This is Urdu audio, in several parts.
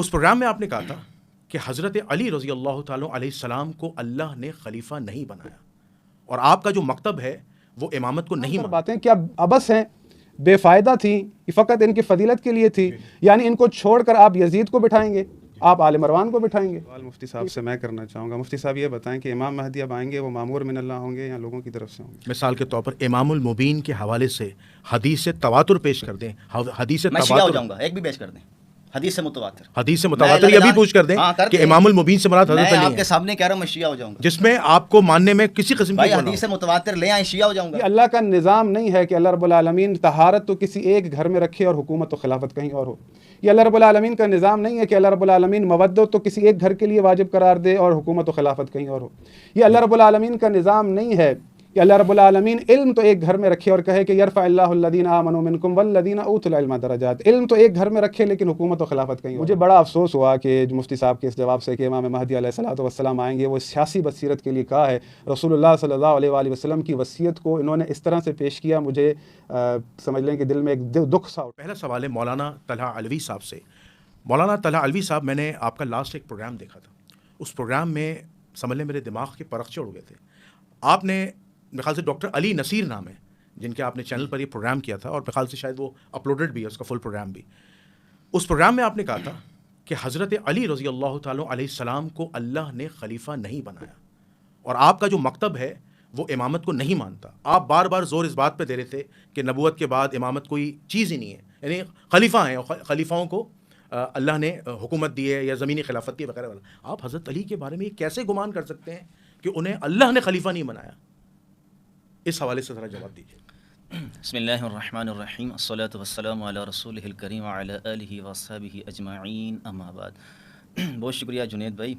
اس پروگرام میں آپ نے کہا تھا کہ حضرت علی رضی اللہ تعالیٰ علیہ السلام کو اللہ نے خلیفہ نہیں بنایا، اور آپ کا جو مکتب ہے وہ امامت کو نہیں مانتا۔ باتیں کیا ابس ہیں، بے فائدہ تھیں، یہ فقط ان کی فضیلت کے لیے تھی، یعنی ان کو چھوڑ کر آپ یزید کو بٹھائیں گے، آپ آل مروان کو بٹھائیں گے؟ سوال مفتی صاحب سے میں کرنا چاہوں گا۔ مفتی صاحب یہ بتائیں کہ امام مہدی اب آئیں گے، وہ معمور من اللہ ہوں گے یا لوگوں کی طرف سے ہوں گے؟ مثال کے طور پر امام المبین کے حوالے سے حدیث تواتر پیش کر دیں، حدیث میں شیعہ ہو تواتر، جاؤں گا، ایک بھی پیش کر دیں حدیث سے متواتر، حدیث متواتر یہ بھی پوچھ کر دیں کہ امام المبین سے مراد حضرت میں علی آپ کے ہیں، سامنے کہہ رہا ہوں میں شیعہ ہو جاؤں گا، جس میں آپ کو ماننے میں کسی قسم کی بھائی وہ نہ حدیث ہو۔ متواتر لے آئیں شیعہ ہو جاؤں یہ گا۔ اللہ کا نظام نہیں ہے کہ اللہ رب العالمین طہارت تو کسی ایک گھر میں رکھے اور حکومت و خلافت کہیں اور ہو۔ یہ اللہ رب العالمین کا نظام نہیں ہے کہ اللہ رب العالمین مودت تو کسی ایک گھر کے لیے واجب قرار دے اور حکومت و خلافت کہیں اور ہو۔ یہ اللہ رب العالمین کا نظام نہیں ہے کہ اللہ رب العالمین علم تو ایک گھر میں رکھے اور کہے کہ یرفع اللہ الذین آمنوا منکم والذین اوتوا العلم درجات، علم تو ایک گھر میں رکھے لیکن حکومت و خلافت کہیں اور۔ مجھے بڑا افسوس ہوا کہ مفتی صاحب کے اس جواب سے کہ امام مہدی علیہ الصلوۃ والسلام آئیں گے، وہ سیاسی بصیرت کے لیے کہا ہے، رسول اللہ صلی اللہ علیہ وآلہ وسلم کی وصیت کو انہوں نے اس طرح سے پیش کیا، مجھے سمجھ لیں کہ دل میں ایک دکھ سا اٹھا۔ پہلا سوال ہے مولانا طلحہ علوی صاحب سے۔ مولانا طلحہ علوی صاحب، میں نے آپ کا لاسٹ ایک پروگرام دیکھا تھا، اس پروگرام میں سمجھ لیں میرے دماغ کے پرخچے اڑ گئے تھے۔ آپ نے میرے خیال سے ڈاکٹر علی نصیر نام ہے جن کے آپ نے چینل پر یہ پروگرام کیا تھا، اور میرے خیال سے شاید وہ اپلوڈڈ بھی ہے، اس کا فل پروگرام بھی۔ اس پروگرام میں آپ نے کہا تھا کہ حضرت علی رضی اللہ تعالیٰ علیہ السلام کو اللہ نے خلیفہ نہیں بنایا، اور آپ کا جو مکتب ہے وہ امامت کو نہیں مانتا۔ آپ بار بار زور اس بات پہ دے رہے تھے کہ نبوت کے بعد امامت کوئی چیز ہی نہیں ہے، یعنی خلیفہ ہیں اور خلیفاؤں کو اللہ نے حکومت دی ہے یا زمینی خلافت دی وغیرہ وغیرہ۔ آپ حضرت علی کے بارے میں یہ کیسے گمان کر سکتے ہیں کہ انہیں اللہ نے خلیفہ نہیں بنایا؟ اس حوالے سے ذرا جواب دیجیے۔ بسم اللہ الرحمن الرحیم، الصلاۃ والسلام علی رسولہ الکریم وعلی آلہ وصحبہ اجمعین، اما بعد۔ بہت شکریہ جنید بھائی۔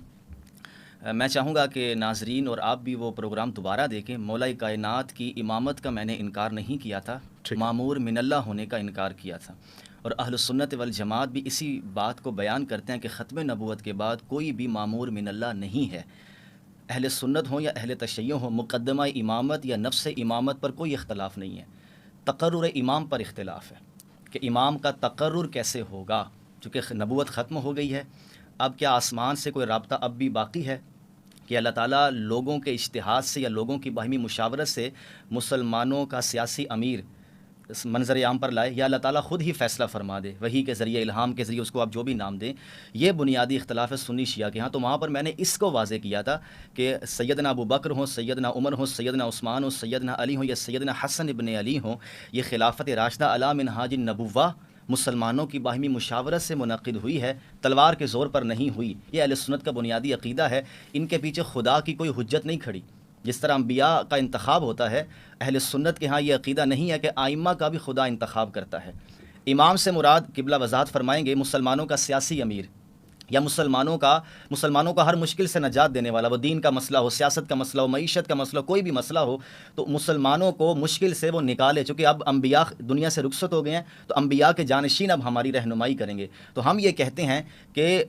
میں چاہوں گا کہ ناظرین اور آپ بھی وہ پروگرام دوبارہ دیکھیں۔ مولا کائنات کی امامت کا میں نے انکار نہیں کیا تھا، معمور من اللہ ہونے کا انکار کیا تھا، اور اہل سنت والجماعت بھی اسی بات کو بیان کرتے ہیں کہ ختم نبوت کے بعد کوئی بھی معمور من اللہ نہیں ہے۔ اہل سنت ہوں یا اہل تشیع ہوں، مقدمہ امامت یا نفس امامت پر کوئی اختلاف نہیں ہے، تقرر امام پر اختلاف ہے کہ امام کا تقرر کیسے ہوگا، چونکہ نبوت ختم ہو گئی ہے۔ اب کیا آسمان سے کوئی رابطہ اب بھی باقی ہے کہ اللہ تعالیٰ لوگوں کے اجتہاد سے یا لوگوں کی باہمی مشاورت سے مسلمانوں کا سیاسی امیر منظر عام پر لائے، یا اللہ تعالیٰ خود ہی فیصلہ فرما دے وحی کے ذریعے، الہام کے ذریعے، اس کو آپ جو بھی نام دیں؟ یہ بنیادی اختلاف ہے سنی شیعہ کے ہاں۔ تو وہاں پر میں نے اس کو واضح کیا تھا کہ سیدنا ابو بکر ہوں، سیدنا عمر ہوں، سیدنا عثمان ہوں، سیدنا علی ہوں یا سیدنا حسن ابن علی ہوں، یہ خلافت راشدہ علی منہاج النبوہ مسلمانوں کی باہمی مشاورت سے منعقد ہوئی ہے، تلوار کے زور پر نہیں ہوئی۔ یہ اہل سنت کا بنیادی عقیدہ ہے۔ ان کے پیچھے خدا کی کوئی حجت نہیں کھڑی۔ جس طرح انبیاء کا انتخاب ہوتا ہے، اہل سنت کے ہاں یہ عقیدہ نہیں ہے کہ آئمہ کا بھی خدا انتخاب کرتا ہے۔ امام سے مراد قبلہ وضاحت فرمائیں گے مسلمانوں کا سیاسی امیر، یا مسلمانوں کا ہر مشکل سے نجات دینے والا، وہ دین کا مسئلہ ہو، سیاست کا مسئلہ ہو، معیشت کا مسئلہ ہو، کوئی بھی مسئلہ ہو، تو مسلمانوں کو مشکل سے وہ نکالے۔ چونکہ اب انبیاء دنیا سے رخصت ہو گئے ہیں، تو انبیاء کے جانشین اب ہماری رہنمائی کریں گے۔ تو ہم یہ کہتے ہیں کہ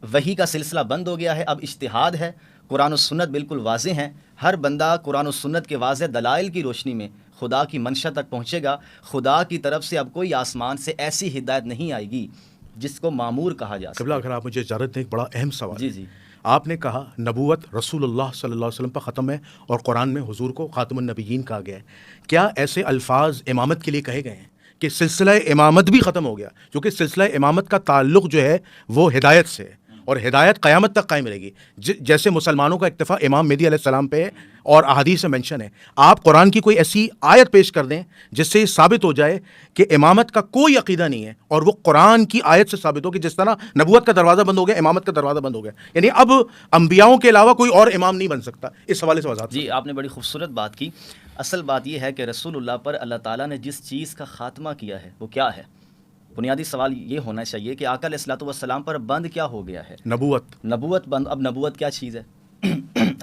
وحی کا سلسلہ بند ہو گیا ہے، اب اجتہاد ہے، قرآن و سنت بالکل واضح ہیں، ہر بندہ قرآن و سنت کے واضح دلائل کی روشنی میں خدا کی منشا تک پہنچے گا۔ خدا کی طرف سے اب کوئی آسمان سے ایسی ہدایت نہیں آئے گی جس کو معمور کہا جا سکے۔ قبلہ اگر آپ مجھے اجازت دیں، ایک بڑا اہم سوال جی ہے۔ جی، آپ نے کہا نبوت رسول اللہ صلی اللہ علیہ وسلم پر ختم ہے، اور قرآن میں حضور کو خاتم النبیین کہا گیا ہے۔ کیا ایسے الفاظ امامت کے لیے کہے گئے ہیں کہ سلسلہ امامت بھی ختم ہو گیا؟ کیونکہ سلسلہ امامت کا تعلق جو ہے وہ ہدایت سے ہے، اور ہدایت قیامت تک قائم رہے گی۔ جیسے مسلمانوں کا اکتفا امام مہدی علیہ السلام پہ ہے اور احادیث میں مینشن ہے، آپ قرآن کی کوئی ایسی آیت پیش کر دیں جس سے یہ ثابت ہو جائے کہ امامت کا کوئی عقیدہ نہیں ہے، اور وہ قرآن کی آیت سے ثابت ہو کہ جس طرح نبوت کا دروازہ بند ہو گیا، امامت کا دروازہ بند ہو گیا، یعنی اب انبیاؤں کے علاوہ کوئی اور امام نہیں بن سکتا۔ اس حوالے سے وضاحت جی، آپ نے بڑی خوبصورت بات کی۔ اصل بات یہ ہے کہ رسول اللہ پر اللہ تعالیٰ نے جس چیز کا خاتمہ کیا ہے وہ کیا ہے؟ بنیادی سوال یہ ہونا چاہیے کہ آقا علیہ الصلوۃ والسلام پر بند کیا ہو گیا ہے؟ نبوت بند۔ اب نبوت کیا چیز ہے؟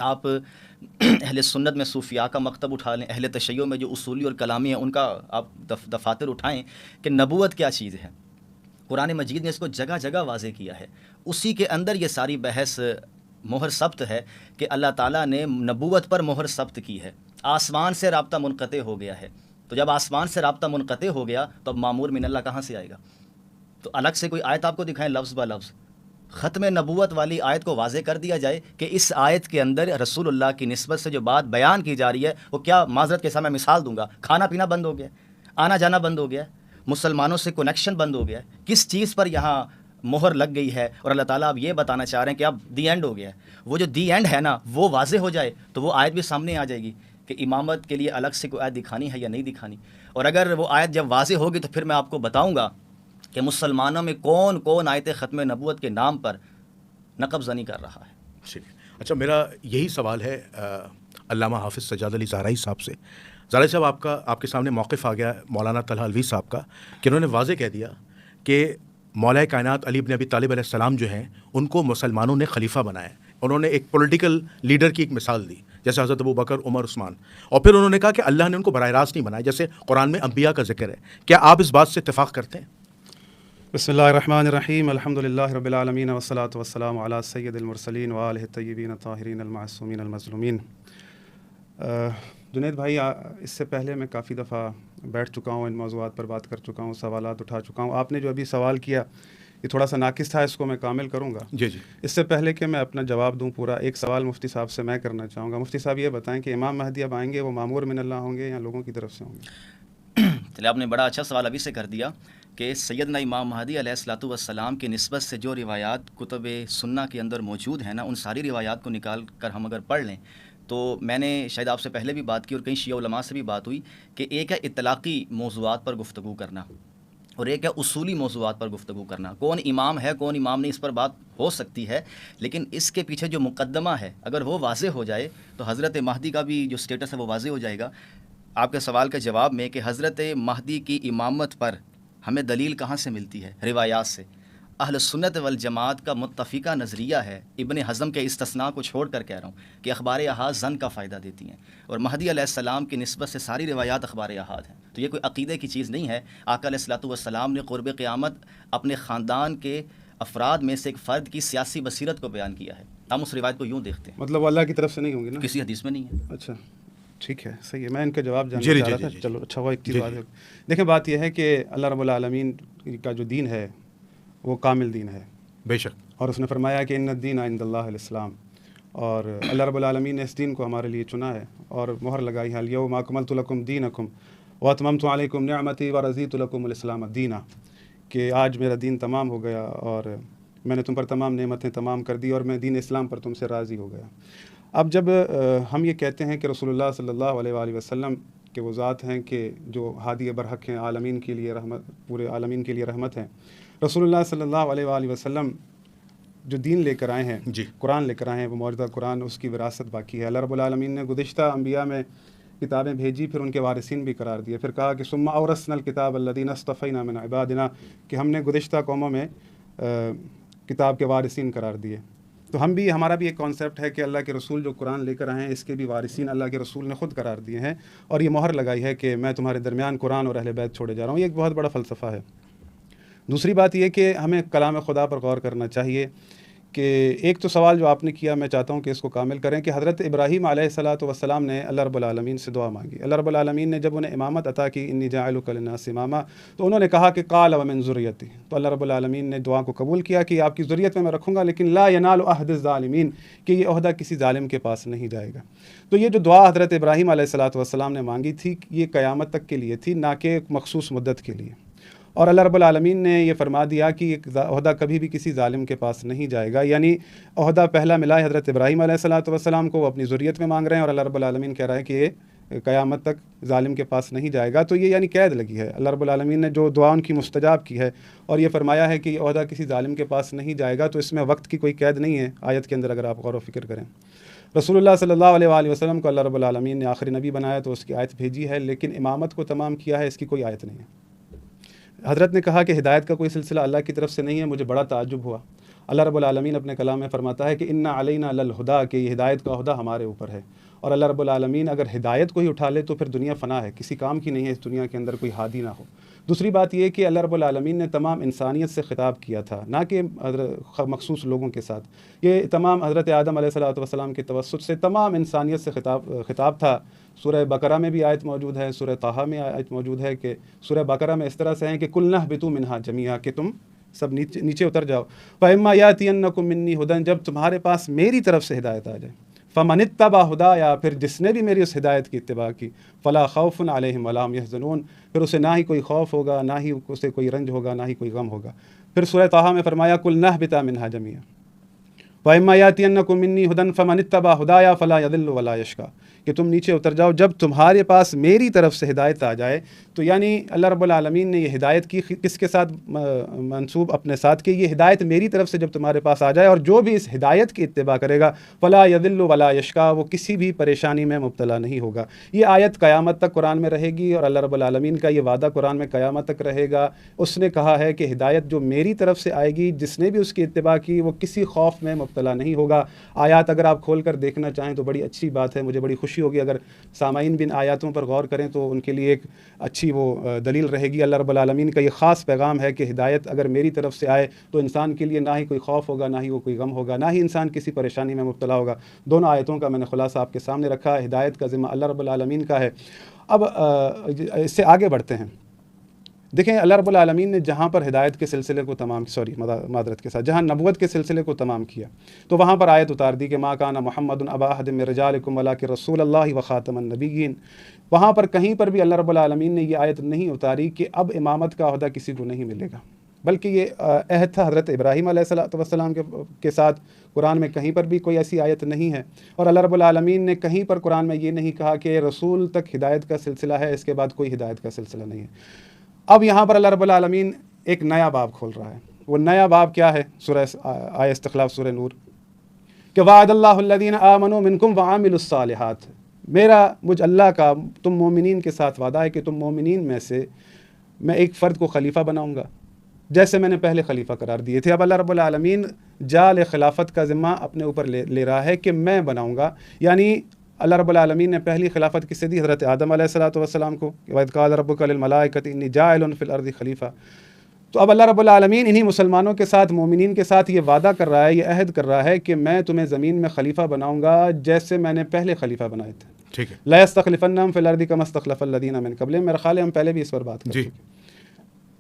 آپ اہل سنت میں صوفیاء کا مکتب اٹھا لیں، اہل تشیع میں جو اصولی اور کلامی ہیں ان کا آپ دفاتر اٹھائیں کہ نبوت کیا چیز ہے۔ قرآن مجید نے اس کو جگہ جگہ واضح کیا ہے، اسی کے اندر یہ ساری بحث مہر ثبت ہے کہ اللہ تعالیٰ نے نبوت پر مہر ثبت کی ہے۔ آسمان سے رابطہ منقطع ہو گیا ہے، تو جب آسمان سے رابطہ منقطع ہو گیا تو اب معمور من اللہ کہاں سے آئے گا؟ تو الگ سے کوئی آیت آپ کو دکھائیں لفظ با لفظ ختم نبوت والی آیت کو واضح کر دیا جائے کہ اس آیت کے اندر رسول اللہ کی نسبت سے جو بات بیان کی جا رہی ہے وہ کیا، معذرت کے ساتھ میں مثال دوں گا، کھانا پینا بند ہو گیا، آنا جانا بند ہو گیا، مسلمانوں سے کنیکشن بند ہو گیا، کس چیز پر یہاں مہر لگ گئی ہے، اور اللہ تعالیٰ اب یہ بتانا چاہ رہے ہیں کہ اب دی اینڈ ہو گیا ہے. وہ جو دی اینڈ ہے نا وہ واضح ہو جائے تو وہ آیت بھی سامنے آ جائے گی کہ امامت کے لیے الگ سے کوئی آیت دکھانی ہے یا نہیں دکھانی. اور اگر وہ آیت جب واضح ہوگی تو پھر میں آپ کو بتاؤں گا کہ مسلمانوں میں کون کون آیت ختم نبوت کے نام پر نقب زنی کر رہا ہے. ٹھیک ہے. اچھا، میرا یہی سوال ہے علامہ حافظ سجاد علی زہرائی صاحب سے. زہرائی صاحب، آپ کے سامنے موقف آ گیا مولانا طلحہ علوی صاحب کا کہ انہوں نے واضح کہہ دیا کہ مولا کائنات علی بن ابی طالب علیہ السلام جو ہیں ان کو مسلمانوں نے خلیفہ بنایا. انہوں نے ایک پولیٹیکل لیڈر کی ایک مثال دی جیسے حضرت ابو بکر، عمر، عثمان، اور پھر انہوں نے کہا کہ اللہ نے ان کو براہ راست نہیں بنایا جیسے قرآن میں انبیاء کا ذکر ہے. کیا آپ اس بات سے اتفاق کرتے ہیں؟ بسم اللہ الرحمن الرحیم، الحمد للہ رب العالمین والصلاة والسلام علی سید المرسلین وآلہ الطیبین الطاہرین المعصومین المظلومین. جنید بھائی، اس سے پہلے میں کافی دفعہ بیٹھ چکا ہوں، ان موضوعات پر بات کر چکا ہوں، سوالات اٹھا چکا ہوں. آپ نے جو ابھی سوال کیا یہ تھوڑا سا ناقص تھا، اس کو میں کامل کروں گا. جی جی. اس سے پہلے کہ میں اپنا جواب دوں پورا، ایک سوال مفتی صاحب سے میں کرنا چاہوں گا. مفتی صاحب یہ بتائیں کہ امام مہدی اب آئیں گے وہ مامور من اللہ ہوں گے یا لوگوں کی طرف سے ہوں گے؟ چلے، آپ نے بڑا اچھا سوال ابھی سے کر دیا کہ سیدنا امام مہدی علیہ الصلوۃ والسلام کی نسبت سے جو روایات کتب سنہ کے اندر موجود ہیں نا، ان ساری روایات کو نکال کر ہم اگر پڑھ لیں تو میں نے شاید آپ سے پہلے بھی بات کی اور کئی شیعہ علماء سے بھی بات ہوئی کہ ایک ہے اطلاقی موضوعات پر گفتگو کرنا اور ایک ہے اصولی موضوعات پر گفتگو کرنا. کون امام ہے کون امام نہیں، اس پر بات ہو سکتی ہے، لیکن اس کے پیچھے جو مقدمہ ہے اگر وہ واضح ہو جائے تو حضرت مہدی کا بھی جو سٹیٹس ہے وہ واضح ہو جائے گا. آپ کے سوال کے جواب میں کہ حضرت مہدی کی امامت پر ہمیں دلیل کہاں سے ملتی ہے؟ روایات سے. اہل سنت والجماعت کا متفقہ نظریہ ہے، ابن حزم کے استثناء کو چھوڑ کر کہہ رہا ہوں، کہ اخبار احاد ظن کا فائدہ دیتی ہیں اور مہدی علیہ السلام کی نسبت سے ساری روایات اخبار احاد ہیں. تو یہ کوئی عقیدے کی چیز نہیں ہے. آقا علیہ الصلوۃ والسلام نے قرب قیامت اپنے خاندان کے افراد میں سے ایک فرد کی سیاسی بصیرت کو بیان کیا ہے. ہم اس روایت کو یوں دیکھتے ہیں. مطلب وہ اللہ کی طرف سے نہیں ہوں گے نا؟ کسی حدیث میں نہیں ہے. اچھا ٹھیک ہے، صحیح ہے. میں ان کا جواب جاننا چاہ رہا تھا. چلو اچھا ہوا، ایک چیز بات ہے. دیکھیں بات یہ ہے کہ اللہ رب العالمین کا جو دین ہے وہ کامل دین ہے بے شک، اور اس نے فرمایا کہ ان الدین عند اللہ الاسلام، اور اللہ رب العالمین نے اس دین کو ہمارے لیے چنا ہے اور مہر لگائی ہے الیوم اکملت لکم دینکم واتممت علیکم نعمتی ورضیت لکم الاسلام دینا، کہ آج میرا دین تمام ہو گیا اور میں نے تم پر تمام نعمتیں تمام کر دی اور میں دین اسلام پر تم سے راضی ہو گیا. اب جب ہم یہ کہتے ہیں کہ رسول اللہ صلی اللہ علیہ وآلہ وسلم کہ وہ ذات ہیں کہ جو ہادی برحق ہیں، عالمین کے لیے رحمت، پورے عالمین کے لیے رحمت ہیں، رسول اللہ صلی اللہ علیہ وآلہ وسلم جو دین لے کر آئے ہیں، جی، قرآن لے کر آئے ہیں، وہ موجودہ قرآن اس کی وراثت باقی ہے. اللہ رب العالمین نے گزشتہ انبیاء میں کتابیں بھیجی، پھر ان کے وارثین بھی قرار دیے. پھر کہا کہ ثم اورثنا الکتاب الذین اصطفینا من عبادنا، کہ ہم نے گزشتہ قوموں میں کتاب کے وارثین قرار دیے. تو ہمارا بھی ایک کانسیپٹ ہے کہ اللہ کے رسول جو قرآن لے کر آئے ہیں اس کے بھی وارثین اللہ کے رسول نے خود قرار دیے ہیں، اور یہ مہر لگائی ہے کہ میں تمہارے درمیان قرآن اور اہل بیت چھوڑے جا رہا ہوں. یہ ایک بہت بڑا فلسفہ ہے. دوسری بات یہ کہ ہمیں کلام خدا پر غور کرنا چاہیے کہ ایک تو سوال جو آپ نے کیا میں چاہتا ہوں کہ اس کو کامل کریں کہ حضرت ابراہیم علیہ الصلوۃ والسلام نے اللہ رب العالمین سے دعا مانگی. اللہ رب العالمین نے جب انہیں امامت عطا کی، انی جاعلک للناس اماما، تو انہوں نے کہا کہ قال ومن ذریتی، تو اللہ رب العالمین نے دعا کو قبول کیا کہ آپ کی ذریت میں رکھوں گا، لیکن لا ینال عہد الظالمین، کہ یہ عہدہ کسی ظالم کے پاس نہیں جائے گا. تو یہ جو دعا حضرت ابراہیم علیہ الصلوۃ والسلام نے مانگی تھی یہ قیامت تک کے لیے تھی، نہ کہ ایک مخصوص مدت کے لیے. اور اللہ رب العالمین نے یہ فرما دیا کہ یہ عہدہ کبھی بھی کسی ظالم کے پاس نہیں جائے گا. یعنی عہدہ پہلا ملا ہے حضرت ابراہیم علیہ الصلوۃ والسلام کو، وہ اپنی ذریت میں مانگ رہے ہیں، اور اللہ رب العالمین کہہ رہا ہے کہ یہ قیامت تک ظالم کے پاس نہیں جائے گا. تو یہ یعنی قید لگی ہے. اللہ رب العالمین نے جو دعا ان کی مستجاب کی ہے اور یہ فرمایا ہے کہ یہ عہدہ کسی ظالم کے پاس نہیں جائے گا، تو اس میں وقت کی کوئی قید نہیں ہے آیت کے اندر اگر آپ غور و فکر کریں. رسول اللہ صلی اللہ علیہ وآلہ وسلم کو اللہ رب العالمین نے آخری نبی بنایا تو اس کی آیت بھیجی ہے، لیکن امامت کو تمام کیا ہے اس کی کوئی آیت نہیں ہے. حضرت نے کہا کہ ہدایت کا کوئی سلسلہ اللہ کی طرف سے نہیں ہے. مجھے بڑا تعجب ہوا. اللہ رب العالمین اپنے کلام میں فرماتا ہے کہ انا علینا للہدیٰ، کہ یہ ہدایت کا عہدہ ہمارے اوپر ہے. اور اللہ رب العالمین اگر ہدایت کو ہی اٹھا لے تو پھر دنیا فنا ہے، کسی کام کی نہیں ہے اس دنیا کے اندر کوئی ہادی نہ ہو. دوسری بات یہ کہ اللہ رب العالمین نے تمام انسانیت سے خطاب کیا تھا، نہ کہ مخصوص لوگوں کے ساتھ. یہ تمام حضرت آدم علیہ الصلوۃ والسلام کے توسط سے تمام انسانیت سے خطاب تھا. سورہ بقرہ میں بھی آیت موجود ہے، سورہ طٰہٰ میں آیت موجود ہے کہ سورہ بقرہ میں اس طرح سے ہیں کہ کل نہبطوا منہا جمیعا، کہ تم سب نیچے اتر جاؤ. فَإِمَّا يَأْتِيَنَّكُم مِّنِّي هُدًى جب تمہارے پاس میری طرف سے ہدایت آ جائے. فَمَنِ اتَّبَعَ هُدَايَ پھر جس نے بھی میری اس ہدایت کی اتباع کی. فَلَا خَوْفٌ عَلَيْهِمْ وَلَا هُمْ يَحْزَنُونَ پھر اسے نہ ہی کوئی خوف ہوگا, نہ ہی اسے کوئی رنج ہوگا, نہ ہی کوئی غم ہوگا. پھر سورہ طٰہٰ میں فرمایا قُلْ نَهْبِطَا مِنْهَا جَمِيعًا وَإِمَّا يَأْتِيَنَّكُم مِّنِّي هُدًى فَمَنِ اتَّبَعَ هُدَايَ فَلَا يَضِلُّ وَلَا يَشْقَىٰ کہ تم نیچے اتر جاؤ جب تمہارے پاس میری طرف سے ہدایت آ جائے. تو یعنی اللہ رب العالمین نے یہ ہدایت کی کس کے ساتھ منسوب اپنے ساتھ کہ یہ ہدایت میری طرف سے جب تمہارے پاس آ جائے, اور جو بھی اس ہدایت کی اتباع کرے گا فلا یضل ولا یشقیٰ وہ کسی بھی پریشانی میں مبتلا نہیں ہوگا. یہ آیت قیامت تک قرآن میں رہے گی, اور اللہ رب العالمین کا یہ وعدہ قرآن میں قیامت تک رہے گا. اس نے کہا ہے کہ ہدایت جو میری طرف سے آئے گی, جس نے بھی اس کی اتباع کی وہ کسی خوف میں مبتلا نہیں ہوگا. آیات اگر آپ کھول کر دیکھنا چاہیں تو بڑی اچھی بات ہے, مجھے بڑی خوشی ہوگی اگر سامعین بن آیاتوں پر غور کریں تو ان کے لیے ایک اچھی وہ دلیل رہے گی. اللہ رب العالمین کا یہ خاص پیغام ہے کہ ہدایت اگر میری طرف سے آئے تو انسان کے لیے نہ ہی کوئی خوف ہوگا, نہ ہی وہ کوئی غم ہوگا, نہ ہی انسان کسی پریشانی میں مبتلا ہوگا. دونوں آیتوں کا میں نے خلاصہ آپ کے سامنے رکھا. ہدایت کا ذمہ اللہ رب العالمین کا ہے. اب اس سے آگے بڑھتے ہیں. دیکھیں اللہ رب العالمین نے جہاں پر ہدایت کے سلسلے کو معذرت کے ساتھ جہاں نبوت کے سلسلے کو تمام کیا تو وہاں پر آیت اتار دی کہ ما کان محمد ابا احد من رجالکم ولکن رسول اللہ وخاتم النبیین. وہاں پر کہیں پر بھی اللہ رب العالمین نے یہ آیت نہیں اتاری کہ اب امامت کا عہدہ کسی کو نہیں ملے گا, بلکہ یہ عہد تھا حضرت ابراہیم علیہ السلام کے ساتھ. قرآن میں کہیں پر بھی کوئی ایسی آیت نہیں ہے, اور اللہ رب العالمین نے کہیں پر قرآن میں یہ نہیں کہا کہ رسول تک ہدایت کا سلسلہ ہے, اس کے بعد کوئی ہدایت کا سلسلہ نہیں ہے. اب یہاں پر اللہ رب العالمین ایک نیا باب کھول رہا ہے. وہ نیا باب کیا ہے؟ سورہ آیہ استخلاف سورہ نور کہ وعد اللہ الذین آمنوا منکم وعملوا الصالحات. مجھ اللہ کا تم مومنین کے ساتھ وعدہ ہے کہ تم مومنین میں سے میں ایک فرد کو خلیفہ بناؤں گا جیسے میں نے پہلے خلیفہ قرار دیے تھے. اب اللہ رب العالمین جال خلافت کا ذمہ اپنے اوپر لے رہا ہے کہ میں بناؤں گا. یعنی اللہ رب العالمین نے پہلی خلافت کس سے دی؟ حضرت آدم علیہ السلام کو. وَإِذْ قَالَ رَبُّكَ لِلْمَلَائِكَةِ إِنِّي جَاعِلٌ فِي الْأَرْضِ خلیفہ. تو اب اللہ رب العالمین انہی مسلمانوں کے ساتھ, مومنین کے ساتھ یہ وعدہ کر رہا ہے, یہ عہد کر رہا ہے کہ میں تمہیں زمین میں خلیفہ بناؤں گا جیسے میں نے پہلے خلیفہ بنائے تھے. ٹھیک ہے. لَا يَسْتَخْلِفَنَّهُمْ فِي الْأَرْضِ كَمَا اسْتَخْلَفَ الَّذِينَ مِن قَبْلِهِمْ. میرا خیال ہے ہم پہلے بھی اس پر بات کر چکے.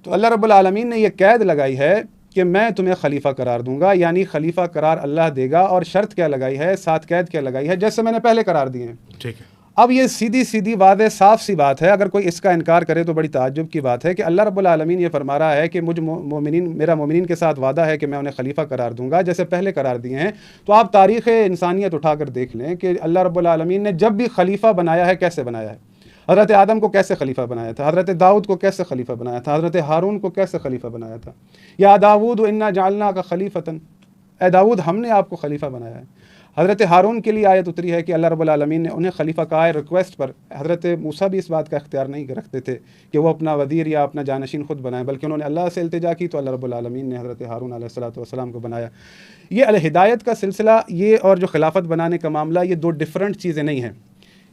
تو اللہ رب العالمین نے یہ قید لگائی ہے کہ میں تمہیں خلیفہ قرار دوں گا, یعنی خلیفہ قرار اللہ دے گا. اور شرط کیا لگائی ہے, ساتھ قید کیا لگائی ہے, جیسے میں نے پہلے قرار دیے ہیں. ٹھیک ہے. اب یہ سیدھی واضح صاف سی بات ہے. اگر کوئی اس کا انکار کرے تو بڑی تعجب کی بات ہے کہ اللہ رب العالمین یہ فرما رہا ہے کہ میرا مومنین کے ساتھ وعدہ ہے کہ میں انہیں خلیفہ قرار دوں گا جیسے پہلے قرار دیے ہیں. تو آپ تاریخ انسانیت اٹھا کر دیکھ لیں کہ اللہ رب العالمین نے جب بھی خلیفہ بنایا ہے کیسے بنایا ہے. حضرت آدم کو کیسے خلیفہ بنایا تھا, حضرت داؤد کو کیسے خلیفہ بنایا تھا, حضرت ہارون کو کیسے خلیفہ بنایا تھا. یا داؤد انا جعلناک خلیفتن, اے داؤد ہم نے آپ کو خلیفہ بنایا ہے. حضرت ہارون کے لیے آیت اتری ہے کہ اللہ رب العالمین نے انہیں خلیفہ کہا ہے ریکویسٹ پر. حضرت موسیٰ بھی اس بات کا اختیار نہیں رکھتے تھے کہ وہ اپنا وزیر یا اپنا جانشین خود بنائیں, بلکہ انہوں نے اللہ سے التجا کی تو اللہ رب العالمین نے حضرت ہارون علیہ السلام کو بنایا. یہ الہدایت کا سلسلہ یہ اور جو خلافت بنانے کا معاملہ, یہ دو ڈیفرنٹ چیزیں نہیں ہیں.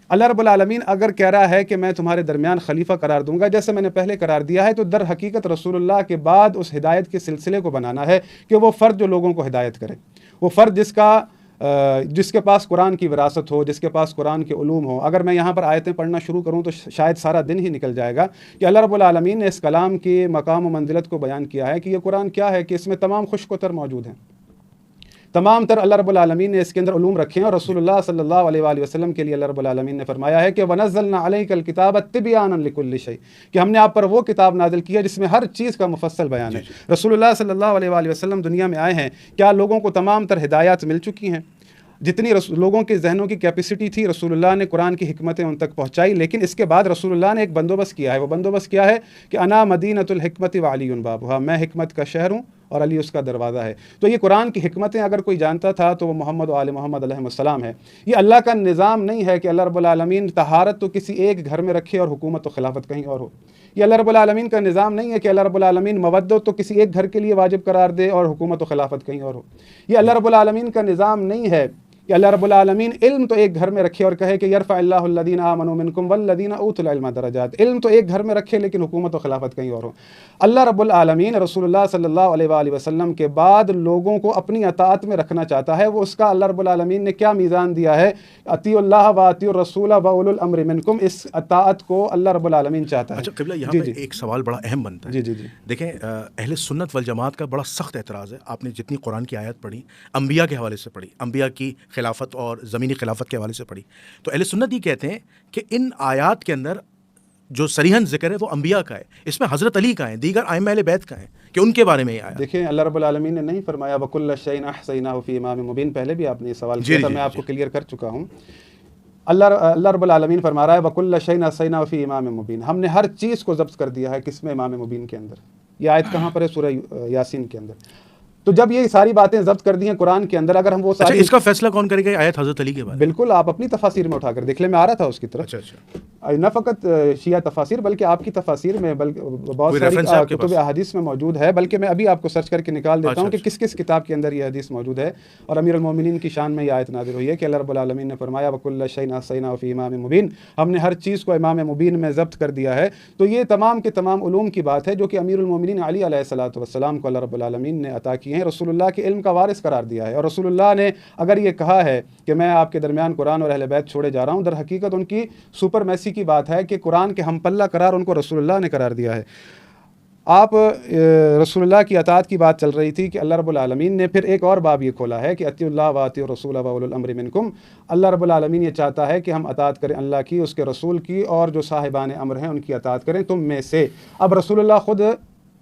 اللہ رب العالمین اگر کہہ رہا ہے کہ میں تمہارے درمیان خلیفہ قرار دوں گا جیسے میں نے پہلے قرار دیا ہے, تو در حقیقت رسول اللہ کے بعد اس ہدایت کے سلسلے کو بنانا ہے کہ وہ فرد جو لوگوں کو ہدایت کرے, وہ فرد جس کے پاس قرآن کی وراثت ہو, جس کے پاس قرآن کے علوم ہو. اگر میں یہاں پر آیتیں پڑھنا شروع کروں تو شاید سارا دن ہی نکل جائے گا کہ اللہ رب العالمین نے اس کلام کے مقام و منزلت کو بیان کیا ہے کہ یہ قرآن کیا ہے, کہ اس میں تمام خشک و تر موجود ہیں, تمام تر اللہ رب العالمین نے اس کے اندر علوم رکھے ہیں. اور رسول اللہ صلی اللہ علیہ وآلہ وسلم کے لیے اللہ رب العالمین نے فرمایا ہے کہ وَنَزَّلْنَا عَلَيْكَ الْكِتَابَ تِبْيَانًا لِكُلِّ شَيْءٍ, کہ ہم نے آپ پر وہ کتاب نازل کی ہے جس میں ہر چیز کا مفصل بیان ہے. رسول اللہ صلی اللہ علیہ وآلہ وسلم دنیا میں آئے ہیں, کیا لوگوں کو تمام تر ہدایات مل چکی ہیں؟ جتنی لوگوں کے ذہنوں کی کیپیسٹی تھی رسول اللہ نے قرآن کی حکمتیں ان تک پہنچائی, لیکن اس کے بعد رسول اللہ نے ایک بندوبست کیا ہے. وہ بندوبست کیا ہے کہ انا مدینۃ الحکمت وعلی بابھا, میں حکمت کا شہر ہوں اور علی اس کا دروازہ ہے. تو یہ قرآن کی حکمتیں اگر کوئی جانتا تھا تو وہ محمد و آل محمد علیہ السلام ہے. یہ اللہ کا نظام نہیں ہے کہ اللہ رب العالمین طہارت تو کسی ایک گھر میں رکھے اور حکومت و خلافت کہیں اور ہو. یہ اللہ رب العالمین کا نظام نہیں ہے کہ اللہ رب العالمین مودت تو کسی ایک گھر کے لیے واجب قرار دے اور حکومت و خلافت کہیں اور ہو. یہ اللہ رب العالمین کا نظام نہیں ہے کہ اللہ رب العالمین علم تو ایک گھر میں رکھے اور کہے کہ یرفع اللہ الذین آمنوا منکم والذین اوتوا العلم درجات، علم تو ایک گھر میں رکھے لیکن حکومت و خلافت کہیں اور ہو۔ اللہ رب العالمین رسول اللہ صلی اللہ علیہ وآلہ وسلم کے بعد لوگوں کو اپنی اطاعت میں رکھنا چاہتا ہے، وہ اس کا اللہ رب العالمین نے کیا میزان دیا ہے، اطیعوا اللہ و اطیعوا الرسول و اولو الامر منکم، اس اطاعت کو اللہ رب العالمین چاہتا ہے۔ اچھا قبلہ، یہاں پہ ایک سوال بڑا اہم بنتا ہے۔ جی دیکھیں، اہل سنت والجماعت کا بڑا سخت اعتراض ہے، آپ نے جتنی قرآن کی آیت پڑھی، انبیاء کے حوالے سے پڑھی، انبیاء کی خلافت اور زمینی خلافت کے حوالے سے پڑھی، تو اہل سنت یہ کہتے ہیں کہ ان آیات کے اندر جو صریحاً ذکر ہے وہ انبیاء کا ہے، اس میں حضرت علی کا ہے، دیگر ائمہ اہل بیت کا ہے، کہ ان کے بارے میں یہ آیا۔ دیکھیں اللہ رب العالمین نے نہیں فرمایا وَكُلَّ شَيْءٍ أَحْصَيْنَاهُ فِي إِمَامٍ مُبِينٍ، پہلے بھی آپ نے یہ سوال کیا تھا، میں آپ کو کلیئر کر چکا ہوں۔ اللہ رب العالمین فرما رہا ہے وَكُلَّ شَيْءٍ أَحْصَيْنَاهُ فِي إِمَامٍ مُبِينٍ، ہم نے ہر چیز کو ضبط کر دیا ہے، کس میں؟ امام مبین کے اندر۔ یہ آیت کہاں پر ہے؟ سورہ یاسین کے اندر۔ تو جب یہ ساری باتیں ضبط کر دی ہیں قرآن کے اندر، اگر ہم وہ ساری، اس کا فیصلہ کون کرے گا؟ آیت حضرت علی کے بارے میں؟ بالکل آپ اپنی تفاسیر میں اٹھا کر دیکھ لیں، میں آ رہا تھا اس کی طرف، نہ فقط شیعہ تفاسیر بلکہ آپ کی تفاسیر میں بہت ساری کتب احادیث میں موجود ہے، بلکہ میں ابھی آپ کو سرچ کر کے نکال دیتا ہوں کہ کس کس کتاب کے اندر یہ حدیث موجود ہے، اور امیر المومنین کی شان میں یہ آیت نازل ہوئی ہے کہ اللہ رب العالمین نے فرمایا وَكُلَّ شَيْءٍ أَحْصَيْنَاهُ فِي إِمَامٍ مُبِينٍ، ہم نے ہر چیز کو امام مبین میں ضبط کر دیا ہے۔ تو یہ تمام کے تمام علوم کی بات ہے جو کہ امیر المومنین علی علیہ الصلوۃ والسلام کو اللہ رب العالمین نے عطا کی ہیں، رسول اللہ کے علم کا وارث قرار دیا ہے، اور رسول اللہ نے اگر یہ کہا ہے کہ میں آپ کے درمیان قرآن اور اہل بیت چھوڑے جا رہا ہوں، در حقیقت ان کی سپرمیسی کی بات ہے کہ قرآن کے ہم پلہ قرار ان کو رسول اللہ نے قرار دیا ہے۔ آپ رسول اللہ کی اطاعت کی بات چل رہی تھی کہ اللہ رب العالمین نے پھر ایک اور باب یہ کھولا ہے کہ اطیعوا اللہ و اطیعوا الرسول و اولو الامر منکم، اللہ رب العالمین یہ چاہتا ہے کہ ہم اطاعت کریں اللہ کی، اس کے رسول کی، اور جو صاحبان امر ہیں ان کی اطاعت کریں تم میں سے۔ اب رسول اللہ خود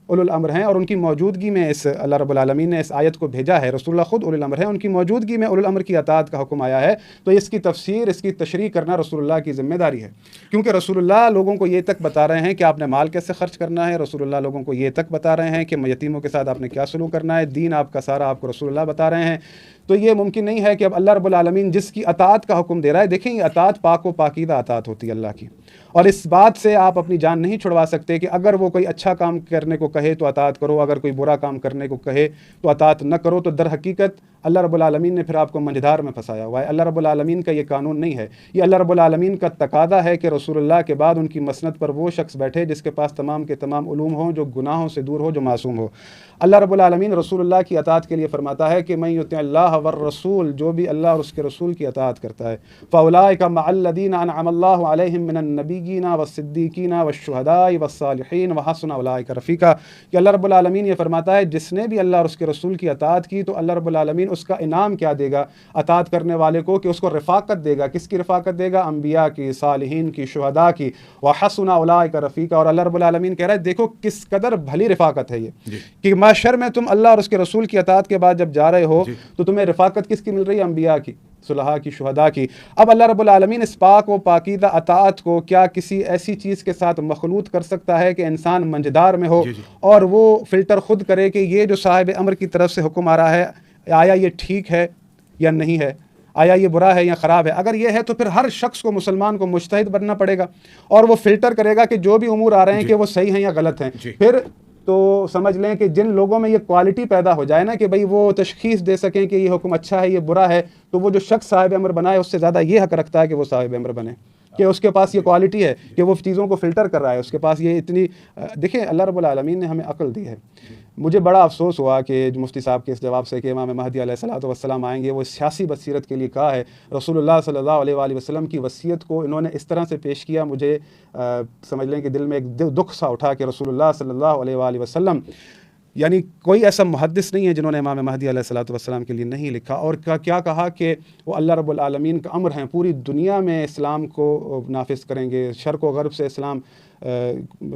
اولو الامر ہیں، اور ان کی موجودگی میں اس اللہ رب العالمین نے اس آیت کو بھیجا ہے، رسول اللہ خود اولو الامر ہیں، ان کی موجودگی میں اولو الامر کی اطاعت کا حکم آیا ہے، تو اس کی تفسیر، اس کی تشریح کرنا رسول اللہ کی ذمہ داری ہے، کیونکہ رسول اللہ لوگوں کو یہ تک بتا رہے ہیں کہ آپ نے مال کیسے خرچ کرنا ہے، رسول اللہ لوگوں کو یہ تک بتا رہے ہیں کہ یتیموں کے ساتھ آپ نے کیا سلوک کرنا ہے، دین آپ کا سارا آپ کو رسول اللہ بتا رہے ہیں۔ تو یہ ممکن نہیں ہے کہ اب اللہ رب العالمین جس کی اطاعت کا حکم دے رہا ہے، دیکھیں یہ اطاعت پاک و پاکیزہ اطاعت ہوتی ہے اللہ کی، اور اس بات سے آپ اپنی جان نہیں چھڑوا سکتے کہ اگر وہ کوئی اچھا کام کرنے کو کہے تو اطاعت کرو، اگر کوئی برا کام کرنے کو کہے تو اطاعت نہ کرو، تو در حقیقت اللہ رب العالمین نے پھر آپ کو منجدار میں پھنسایا ہوا ہے۔ اللہ رب العالمین کا یہ قانون نہیں ہے، یہ اللہ رب العالمین کا تقاضا ہے کہ رسول اللہ کے بعد ان کی مسند پر وہ شخص بیٹھے جس کے پاس تمام کے تمام علوم ہوں، جو گناہوں سے دور ہو، جو معصوم ہو۔ اللہ رب العالمین رسول اللہ کی اطاعت کے لیے فرماتا ہے کہ من یطع اللہ والرسول، جو بھی اللہ اور اس کے رسول کی اطاعت کرتا ہے، فاولئک مع الذین انعم اللہ علیہم من النبیین والصدیقین والشہداء والصالحین وحسن اولئک رفیقا، کہ اللہ رب العالمین یہ فرماتا ہے جس نے بھی اللہ اور اس کے رسول کی اطاعت کی تو اللہ رب العالمین اس کا انعام کیا دے گا اطاعت کرنے والے کو، کہ اس کو رفاقت دے گا۔ کس کی رفاقت دے گا؟ انبیاء کی، صالحین کی، شہداء کی، وحسن اولئک رفیقا، اور اللہ رب العالمین کہہ رہا ہے دیکھو کس قدر بھلی رفاقت ہے یہ، کہ معاشر میں تم اللہ اور اس کے رسول کی اطاعت کے بعد جب جا رہے ہو تو تمہیں رفاقت کس کی مل رہی ہے؟ انبیاء کی، صلحاء کی، شہداء کی۔ اب اللہ رب العالمین اس پاک و پاکیزہ اطاعت کو کیا کسی ایسی چیز کے ساتھ مخلوط کر سکتا ہے کہ انسان منجدار میں ہو اور وہ فلٹر خود کرے کہ یہ جو صاحب امر کی طرف سے حکم آ رہا ہے آیا یہ ٹھیک ہے یا نہیں ہے، آیا یہ برا ہے یا خراب ہے؟ اگر یہ ہے تو پھر ہر شخص کو، مسلمان کو مجتہد بننا پڑے گا، اور وہ فلٹر کرے گا کہ جو بھی امور آ رہے ہیں کہ وہ صحیح ہیں یا غلط ہیں۔ پھر تو سمجھ لیں کہ جن لوگوں میں یہ کوالٹی پیدا ہو جائے نا کہ بھئی وہ تشخیص دے سکیں کہ یہ حکم اچھا ہے یہ برا ہے، تو وہ جو شخص صاحب امر بنائے اس سے زیادہ یہ حق رکھتا ہے کہ وہ صاحب امر بنے، کہ اس کے پاس یہ کوالٹی ہے کہ وہ چیزوں کو فلٹر کر رہا ہے، اس کے پاس یہ اتنی دیکھیں اللہ رب العالمین نے ہمیں عقل دی ہے۔ مجھے بڑا افسوس ہوا کہ مفتی صاحب کے اس جواب سے کہ امام مہدی علیہ الصلوۃ والسلام آئیں گے، وہ سیاسی بصیرت کے لیے کہا ہے، رسول اللہ صلی اللہ علیہ وآلہ وسلم کی وصیت کو انہوں نے اس طرح سے پیش کیا، مجھے سمجھ لیں کہ دل میں ایک دکھ سا اٹھا کہ رسول اللہ صلی اللہ علیہ وآلہ وسلم، یعنی کوئی ایسا محدث نہیں ہے جنہوں نے امام مہدی علیہ الصلوۃ والسلام کے لیے نہیں لکھا، اور کیا کہا کہ وہ اللہ رب العالمین کا امر ہیں، پوری دنیا میں اسلام کو نافذ کریں گے، شرق و غرب سے اسلام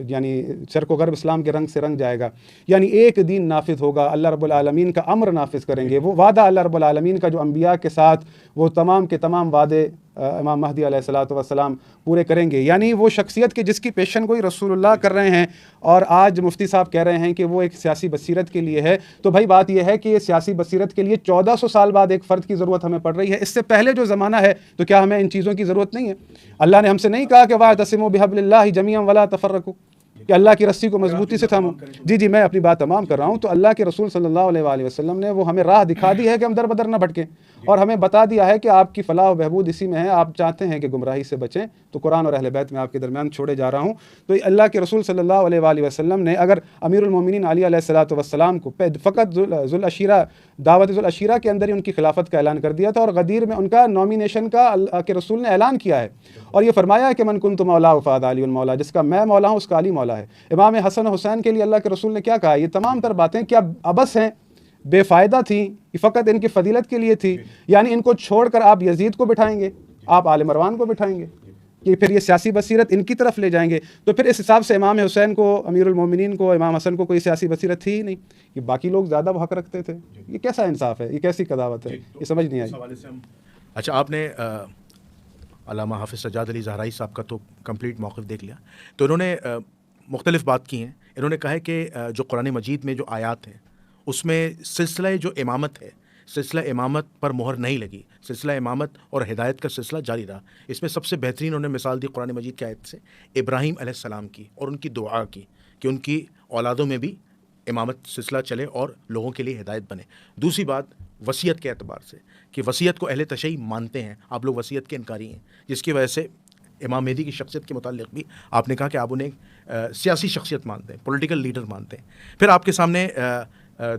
یعنی شرق و غرب اسلام کے رنگ سے رنگ جائے گا، یعنی ایک دین نافذ ہوگا، اللہ رب العالمین کا امر نافذ کریں گے، وہ وعدہ اللہ رب العالمین کا جو انبیاء کے ساتھ وہ تمام کے تمام وعدے امام مہدی علیہ الصلوۃ والسلام پورے کریں گے، یعنی وہ شخصیت کے جس کی پیشن گوئی رسول اللہ کر رہے ہیں، اور آج مفتی صاحب کہہ رہے ہیں کہ وہ ایک سیاسی بصیرت کے لیے ہے، تو بھائی بات یہ ہے کہ یہ سیاسی بصیرت کے لیے 1400 سال بعد ایک فرد کی ضرورت ہمیں پڑ رہی ہے، اس سے پہلے جو زمانہ ہے تو کیا ہمیں ان چیزوں کی ضرورت نہیں ہے؟ اللہ نے ہم سے نہیں کہا کہ واعتصموا بحبل اللہ جمیعا ولا تفرقوا، کہ اللہ کی رسی کو مضبوطی سے تھامو؟ جی میں اپنی بات تمام کر رہا ہوں۔ تو اللہ کے رسول صلی اللہ علیہ وآلہ وسلم نے وہ ہمیں راہ دکھا دی ہے کہ ہم در بدر نہ بھٹکیں، اور ہمیں بتا دیا ہے کہ آپ کی فلاح و بہبود اسی میں ہے. آپ چاہتے ہیں کہ گمراہی سے بچیں تو قرآن اور اہل بیت میں آپ کے درمیان چھوڑے جا رہا ہوں. تو اللہ کے رسول صلی اللہ علیہ وآلہ وسلم نے اگر امیر المومنین علی علیہ الصلوۃ والسلام کو فقط ذوالعشیرہ دعوت ذوالعشیرہ کے اندر ہی ان کی خلافت کا اعلان کر دیا تھا، اور غدیر میں ان کا نامینیشن کا اللہ کے رسول نے اعلان کیا ہے، اور یہ فرمایا ہے کہ من کنت مولا فہذا علی المولا، جس کا میں مولا ہوں اس کا علی مولا ہے. امام حسن و حسین کے لیے اللہ کے رسول نے کیا کہا؟ یہ تمام تر باتیں کیا ابس ہیں، بے فائدہ تھیں، یہ فقط ان کی فضیلت کے لیے تھی؟ یعنی ان کو چھوڑ کر آپ یزید کو بٹھائیں گے، آپ آل مروان کو بٹھائیں گے، کہ پھر یہ سیاسی بصیرت ان کی طرف لے جائیں گے؟ تو پھر اس حساب سے امام حسین کو، امیر المومنین کو، امام حسن کو کوئی سیاسی بصیرت تھی ہی نہیں، یہ باقی لوگ زیادہ حق رکھتے تھے. یہ کیسا انصاف ہے؟ یہ کیسی قضاوت ہے؟ یہ سمجھ نہیں آئی. اچھا، آپ نے علامہ حافظ سجاد علی زہرائی صاحب کا تو کمپلیٹ موقف دیکھ لیا. تو انہوں نے مختلف بات کی ہیں. انہوں نے کہا ہے کہ جو قرآن مجید میں جو آیات ہیں اس میں سلسلہ جو امامت ہے، سلسلہ امامت پر مہر نہیں لگی، سلسلہ امامت اور ہدایت کا سلسلہ جاری رہا. اس میں سب سے بہترین انہوں نے مثال دی قرآن مجید کی آیت سے ابراہیم علیہ السلام کی اور ان کی دعا کی کہ ان کی اولادوں میں بھی امامت سلسلہ چلے اور لوگوں کے لیے ہدایت بنے. دوسری بات وصیت کے اعتبار سے کہ وصیت کو اہل تشیع مانتے ہیں، آپ لوگ وصیت کے انکاری ہیں، جس کی وجہ سے امام مہدی کی شخصیت کے متعلق بھی آپ نے کہا کہ آپ انہیں سیاسی شخصیت مانتے ہیں، پولیٹیکل لیڈر مانتے ہیں. پھر آپ کے سامنے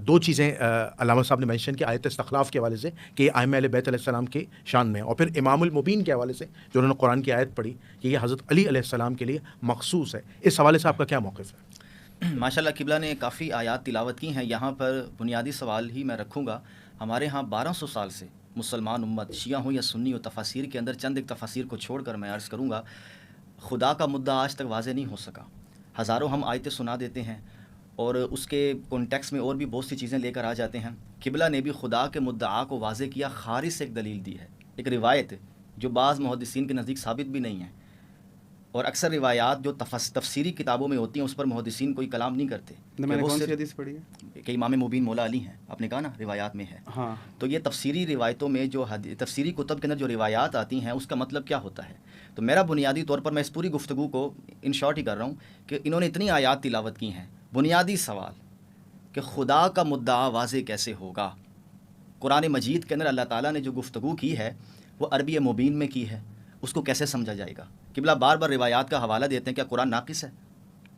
دو چیزیں علامہ صاحب نے مینشن کی آیت استخلاف کے حوالے سے کہ ائمہ اہل بیت علیہ السلام کے شان میں، اور پھر امام المبین کے حوالے سے جو انہوں نے قرآن کی آیت پڑھی کہ یہ حضرت علی علیہ السلام کے لیے مخصوص ہے. اس حوالے سے آپ کا کیا موقف ہے؟ ماشاء اللہ قبلہ نے کافی آیات تلاوت کی ہیں. یہاں پر بنیادی سوال ہی میں رکھوں گا. ہمارے ہاں 1200 سال سے مسلمان امت، شیعہ ہوں یا سنی ہو، تفاسیر کے اندر چند ایک تفاسیر کو چھوڑ کر میں عرض کروں گا، خدا کا مدعا آج تک واضح نہیں ہو سکا. ہزاروں ہم آیتیں سنا دیتے ہیں اور اس کے کانٹیکس میں اور بھی بہت سی چیزیں لے کر آ جاتے ہیں. قبلہ نے بھی خدا کے مدعا کو واضح کیا، خارج سے ایک دلیل دی ہے، ایک روایت جو بعض محدثین کے نزدیک ثابت بھی نہیں ہے. اور اکثر روایات جو تفسیری کتابوں میں ہوتی ہیں اس پر محدثین کوئی کلام نہیں کرتے. میں نے کون سی حدیث پڑھی ہے کہ امام مبین مولا علی ہیں، آپ نے کہا نا روایات میں ہے. ہاں، تو یہ تفسیری روایتوں میں جو تفسیری کتب کے اندر جو روایات آتی ہیں اس کا مطلب کیا ہوتا ہے؟ تو میرا بنیادی طور پر میں اس پوری گفتگو کو ان شارٹ ہی کر رہا ہوں کہ انہوں نے اتنی آیات تلاوت کی ہیں. بنیادی سوال کہ خدا کا مدعا واضح کیسے ہوگا؟ قرآن مجید کے اندر اللہ تعالیٰ نے جو گفتگو کی ہے وہ عربی مبین میں کی ہے، اس کو کیسے سمجھا جائے گا؟ قبلہ بار بار روایات کا حوالہ دیتے ہیں، کیا قرآن ناقص ہے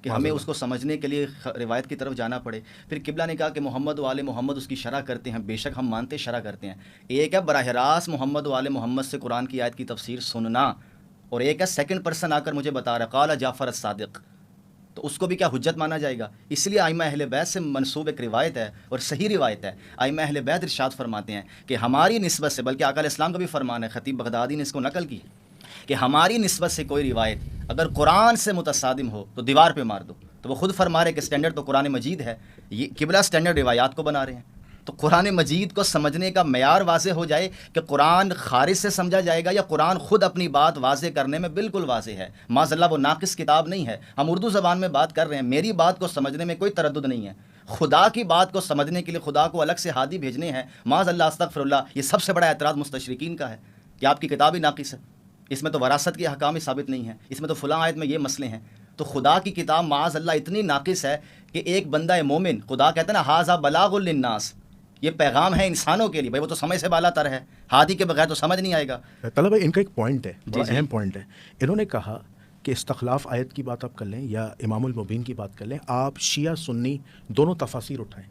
کہ ہمیں اس کو سمجھنے کے لیے روایت کی طرف جانا پڑے؟ پھر قبلہ نے کہا کہ محمد و آل محمد اس کی شرح کرتے ہیں. بے شک ہم مانتے شرح کرتے ہیں. ایک ہے براہ راست محمد و آل محمد سے قرآن کی آیت کی تفسیر سننا، اور ایک ہے سیکنڈ پرسن آ کر مجھے بتا رہا قال جعفر الصادق، تو اس کو بھی کیا حجت مانا جائے گا؟ اس لیے ائمہ اہل بیت سے منسوب ایک روایت ہے اور صحیح روایت ہے. ائمہ اہل بیت ارشاد فرماتے ہیں کہ ہماری نسبت سے، بلکہ آقا علیہ السلام کا بھی فرمان ہے، خطیب بغدادی نے اس کو نقل کی کہ ہماری نسبت سے کوئی روایت اگر قرآن سے متصادم ہو تو دیوار پہ مار دو. تو وہ خود فرما رہے کہ سٹینڈرڈ تو قرآن مجید ہے، یہ قبلہ سٹینڈرڈ روایات کو بنا رہے ہیں. تو قرآن مجید کو سمجھنے کا معیار واضح ہو جائے کہ قرآن خارج سے سمجھا جائے گا یا قرآن خود اپنی بات واضح کرنے میں بالکل واضح ہے. معاذ اللہ وہ ناقص کتاب نہیں ہے. ہم اردو زبان میں بات کر رہے ہیں، میری بات کو سمجھنے میں کوئی تردد نہیں ہے. خدا کی بات کو سمجھنے کے لیے خدا کو الگ سے ہادی بھیجنے ہیں. معاذ اللہ استغفر اللہ، یہ سب سے بڑا اعتراض مستشرقین کا ہے کہ آپ کی کتاب ہی ناقص ہے، اس میں تو وراثت کے احکام ہی ثابت نہیں ہیں، اس میں تو فلاں آیت میں یہ مسئلے ہیں. تو خدا کی کتاب معاذ اللہ اتنی ناقص ہے کہ ایک بندہ مومن، خدا کہتا ہے نا ھذا بلاغ للناس، یہ پیغام ہے انسانوں کے لیے. بھائی وہ تو سمجھ سے بالا تر ہے، ہادی کے بغیر تو سمجھ نہیں آئے گا. طلب ان کا ایک پوائنٹ ہے، بڑا اہم پوائنٹ ہے. انہوں نے کہا کہ استخلاف آیت کی بات آپ کر لیں یا امام المبین کی بات کر لیں، آپ شیعہ سنی دونوں تفاسیر اٹھائیں،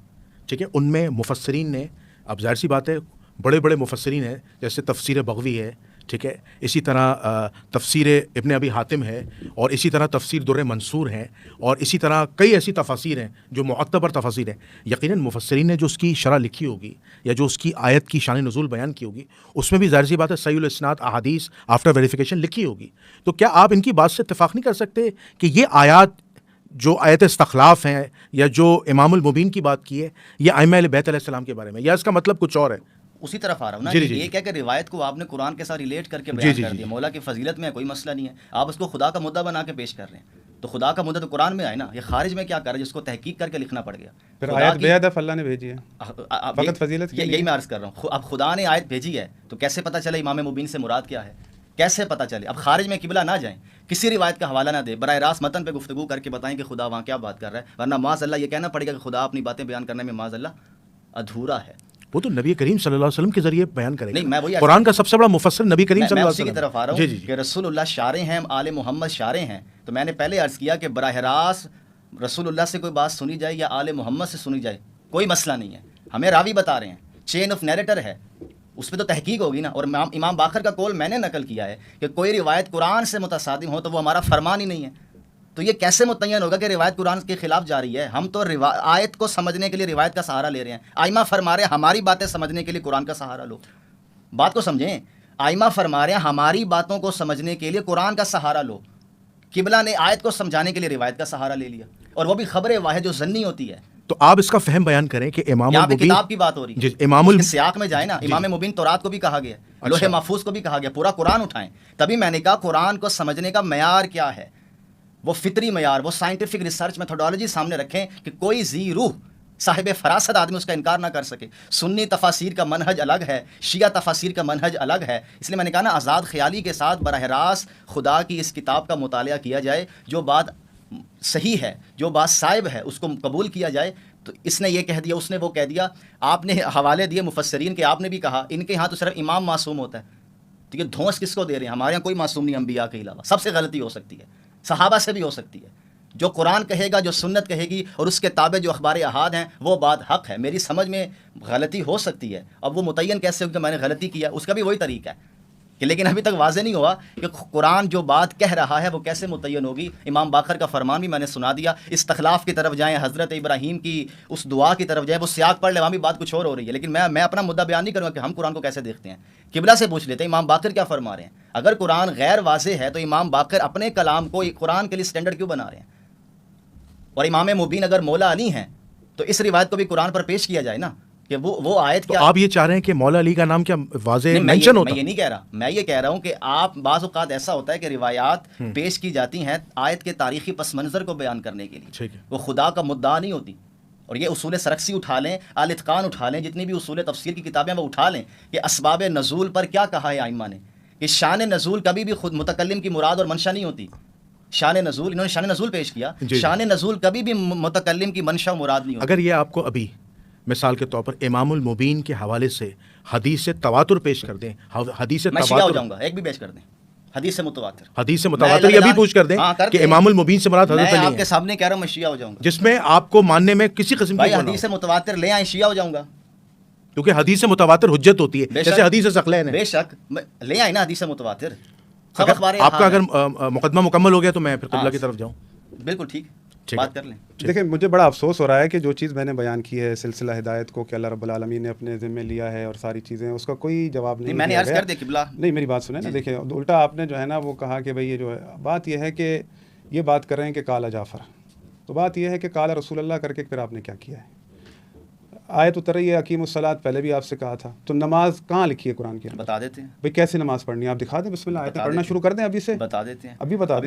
ٹھیک ہے. ان میں مفسرین نے، اب ظاہر سی بات ہے بڑے بڑے مفسرین ہیں، جیسے تفسیر بغوی ہے، ٹھیک ہے، اسی طرح تفسیر ابن ابی حاتم ہے، اور اسی طرح تفسیر در منصور ہیں، اور اسی طرح کئی ایسی تفاسیر ہیں جو معتبر تفاسیر ہیں. یقیناً مفسرین نے جو اس کی شرح لکھی ہوگی یا جو اس کی آیت کی شان نزول بیان کی ہوگی، اس میں بھی ظاہر سی بات ہے صحیح الاسناد احادیث آفٹر ویریفیکیشن لکھی ہوگی. تو کیا آپ ان کی بات سے اتفاق نہیں کر سکتے کہ یہ آیات جو آیت استخلاف ہیں یا جو امام المبین کی بات کی ہے یہ ائمہ اہل بیت علیہ السلام کے بارے میں، یا اس کا مطلب کچھ اور ہے؟ اسی طرف آ رہا ہوں نا. جی ایک ہے کہ روایت کو آپ نے قرآن کے ساتھ ریلیٹ کر کے بیان کر دیا، مولا کی فضیلت میں کوئی مسئلہ نہیں ہے، آپ اس کو خدا کا مدعا بنا کے پیش کر رہے ہیں. تو خدا کا مدعا تو قرآن میں آئے نا، یہ خارج میں کیا کر رہا ہے جس کو تحقیق کر کے لکھنا پڑ گیا. پھر آیت بے ادب اللہ نے بھیجی ہے فقط فضیلت کے لیے. یہی میں عرض کر رہا ہوں. اب خدا نے آیت بھیجی ہے تو کیسے پتہ چلے امام مبین سے مراد کیا ہے؟ کیسے پتہ چلے؟ اب خارج میں قبلہ نہ جائیں، کسی روایت کا حوالہ نہ دے، براہ راست متن پہ گفتگو کر کے بتائیں کہ خدا وہاں کیا بات کر رہا ہے، ورنہ معاذ اللہ یہ کہنا پڑے گا کہ خدا اپنی باتیں بیان کرنے میں معاذ اللہ ادھورا ہے. وہ تو نبی کریم صلی اللہ علیہ وسلم کے ذریعے بیان کریں نہیں، میں وہی قرآن کا سب سے بڑا مفسر نبی کریم صلی میں اللہ اسی علیہ کی وسلم طرف آ رہا ہوں جی جی کہ رسول اللہ شارع ہیں، آل محمد شارع ہیں. تو میں نے پہلے عرض کیا کہ براہ راست رسول اللہ سے کوئی بات سنی جائے یا آل محمد سے سنی جائے کوئی مسئلہ نہیں ہے. ہمیں راوی بتا رہے ہیں، چین آف نیریٹر ہے، اس پہ تو تحقیق ہوگی نا. اور امام باقر کا قول میں نے نقل کیا ہے کہ کوئی روایت قرآن سے متصادم ہو تو وہ ہمارا فرمان ہی نہیں ہے. تو یہ کیسے متعین ہوگا کہ روایت قرآن کے خلاف جا رہی ہے؟ ہم تو آیت کو سمجھنے کے لیے روایت کا سہارا لے رہے ہیں. آئمہ فرما رہے ہیں ہماری باتیں سمجھنے کے لیے قرآن کا سہارا لو. بات کو سمجھیں، آئمہ فرما رہے ہیں ہماری باتوں کو سمجھنے کے لیے قرآن کا سہارا لو. قبلہ نے آیت کو سمجھانے کے لیے روایت کا سہارا لے لیا، اور وہ بھی خبر واحد جو ظنی ہوتی ہے. تو آپ اس کا فہم بیان کریں کہ امام یہاں پہ المبین کتاب کی بات ہو رہی ہے، جی امام اس کے سیاق میں جائیں نا. امام مبین تورات کو بھی کہا گیا، لوح محفوظ کو بھی کہا گیا، پورا قرآن اٹھائیں. تبھی میں نے کہا قرآن کو سمجھنے کا معیار کیا ہے، وہ فطری معیار، وہ سائنٹیفک ریسرچ میتھڈالوجی سامنے رکھیں کہ کوئی ذی روح صاحب فراست آدمی اس کا انکار نہ کر سکے. سنی تفاسیر کا منہج الگ ہے، شیعہ تفاسیر کا منہج الگ ہے. اس لیے میں نے کہا نا آزاد خیالی کے ساتھ براہ راست خدا کی اس کتاب کا مطالعہ کیا جائے، جو بات صحیح ہے، جو بات صائب ہے اس کو قبول کیا جائے. تو اس نے یہ کہہ دیا، اس نے وہ کہہ دیا. آپ نے حوالے دیے مفسرین کے، آپ نے بھی کہا ان کے ہاں تو صرف امام معصوم ہوتا ہے. تو یہ دھونس کس کو دے رہے ہیں؟ ہمارے یہاں کوئی معصوم نہیں انبیاء کے علاوہ. سب سے غلطی ہو سکتی ہے، صحابہ سے بھی ہو سکتی ہے. جو قرآن کہے گا، جو سنت کہے گی، اور اس کے تابع جو اخبار احاد ہیں، وہ بات حق ہے. میری سمجھ میں غلطی ہو سکتی ہے، اب وہ متعین کیسے ہو کہ میں نے غلطی کیا، اس کا بھی وہی طریقہ ہے کہ لیکن ابھی تک واضح نہیں ہوا کہ قرآن جو بات کہہ رہا ہے وہ کیسے متعین ہوگی. امام باقر کا فرمان بھی میں نے سنا دیا. استخلاف کی طرف جائیں، حضرت ابراہیم کی اس دعا کی طرف جائیں، وہ سیاق پڑھ لے، وہاں بھی بات کچھ اور ہو رہی ہے. لیکن میں اپنا مدعا بیان نہیں کروں گا کہ ہم قرآن کو کیسے دیکھتے ہیں. قبلہ سے پوچھ لیتے ہیں امام باقر کیا فرما رہے ہیں. اگر قرآن غیر واضح ہے تو امام باقر اپنے کلام کو قرآن کے لیے اسٹینڈرڈ کیوں بنا رہے ہیں؟ اور امام مبین اگر مولا علی ہیں تو اس روایت کو بھی قرآن پر پیش کیا جائے نا کہ وہ آیت کیا. آپ یہ چاہ رہے ہیں کہ مولا علی کا نام کیا واضح مینشن ہوتا ہے؟ میں یہ نہیں کہہ رہا، میں یہ کہہ رہا ہوں کہ آپ بعض اوقات ایسا ہوتا ہے کہ روایات پیش کی جاتی ہیں آیت کے تاریخی پس منظر کو بیان کرنے کے لیے، وہ خدا کا مدعا نہیں ہوتی. اور یہ اصول سرکسی اٹھا لیں، آل اتقان اٹھا لیں، جتنی بھی اصول تفسیر کی کتابیں وہ اٹھا لیں کہ اسباب نزول پر کیا کہا ہے ائمہ نے کہ شان نزول کبھی بھی خود متکلم کی مراد اور منشا نہیں ہوتی. شان نزول، انہوں نے شان نزول پیش کیا، شان نزول کبھی بھی متکلم کی منشا مراد نہیں ہوتی. اگر یہ آپ کو ابھی مثال کے طور پر امام المبین کے حوالے سے حدیث تواتر پیش کر دیں، حدیث میں شیعہ ہو جاؤں گا، ایک بھی پیش کر دیں حدیث متواتر یہ بھی پوچھ کر دیں کہ امام المبین سے مراد حضرت علی ہے. آپ کے سامنے کہہ رہا ہوں میں شیعہ ہو جاؤں گا، جس میں آپ کو ماننے میں کسی قسم کی حدیث متواتر لے آئیں شیعہ ہو جاؤں گا، کیونکہ حدیث متواتر حجت ہوتی ہے، جیسے حدیث ثقلین ہے. بے شک لے آئیں نا حدیث متواتر. آپ کا اگر مقدمہ مکمل ہو گیا تو میں پھر قبلہ کی طرف جاؤں. بالکل ٹھیک، بات کر لیں. دیکھیں مجھے بڑا افسوس ہو رہا ہے کہ جو چیز میں نے بیان کی ہے سلسلہ ہدایت کو کہ اللہ رب العالمین نے اپنے ذمے لیا ہے اور ساری چیزیں، اس کا کوئی جواب نہیں. میں نے عرض کر دیا قبلہ. نہیں میری بات سنیں نا، دیکھیں الٹا آپ نے جو ہے نا وہ کہا کہ بھائی یہ جو ہے بات یہ ہے کہ یہ بات کر رہے ہیں کہ قال جعفر، تو بات یہ ہے کہ قال رسول اللہ کر کے پھر آپ نے کیا کیا ہے. آیت اتر رہی ہے اقیم الصلاۃ، پہلے بھی آپ سے کہا تھا. تو نماز کہاں لکھی ہے قرآن کی؟ بتا دیتے ہیں بھائی کیسے نماز پڑھنی ہے آپ دکھا دیں. بسم اللہ آیتیں پڑھنا شروع کر دیں ابھی سے. بتا دیتے ہیں، ابھی بتا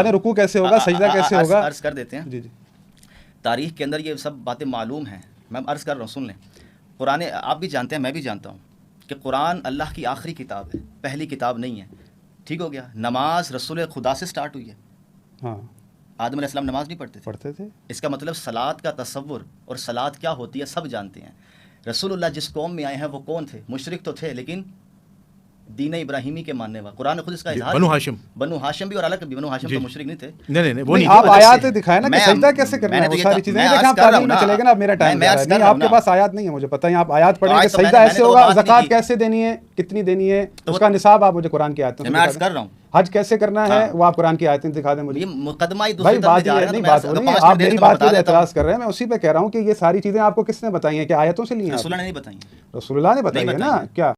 دیں رکوع کیسے ہوگا، سجدہ کیسے ہوگا. عرض کر دیتے ہیں. جی جی تاریخ کے اندر یہ سب باتیں معلوم ہیں. میں عرض کر رہا ہوں، سن لیں. قرآن آپ بھی جانتے ہیں، میں بھی جانتا ہوں کہ قرآن اللہ کی آخری کتاب ہے، پہلی کتاب نہیں ہے. ٹھیک ہو گیا. نماز رسول خدا سے سٹارٹ ہوئی ہے. ہاں آدم علیہ السلام نماز نہیں پڑھتے تھے. اس کا مطلب صلاۃ کا تصور اور صلاۃ کیا ہوتی ہے سب جانتے ہیں. رسول اللہ جس قوم میں آئے ہیں وہ کون تھے؟ مشرک تو تھے لیکن دین ابراہیمی کے ماننے والے. قرآن خود اس کا اظہار بنو ہاشم بھی، اور الگ بھی بنو ہاشم تو مشرک نہیں تھے. نہیں وہ نہیں. آپ آیات دکھائیں نا کہ سجدہ کیسے کرنا ہے، وہ ساری چیزیں دیکھیں. آپ تعلیم میں چلے گا نا، اب میرا ٹائم جا رہا ہے. نہیں آپ کے پاس آیات نہیں ہے، مجھے پتہ ہے. آپ آیات پڑھیں کہ سجدہ ایسے ہوگا، زکوٰۃ کیسے دینی ہے، کتنی دینی ہے، اس کا نصاب آپ مجھے قرآن کی آیتوں سے. میں عرض کر رہا ہوں حج کیسے کرنا ہے وہ آپ قرآن کی آیتیں دکھا دیں مجھے. یہ مقدمہ ہی بھائی بات نہیں، بات ہو رہی ہے. آپ میری بات پہ اعتراض کر رہے ہیں، میں اسی پہ کہہ رہا ہوں کہ یہ ساری چیزیں آپ کو کس نے بتائی ہیں؟ کہ آیتوں سے لی ہیں؟ رسول اللہ نے نہیں بتائی. رسول اللہ نے بتائی ہے نا. کیا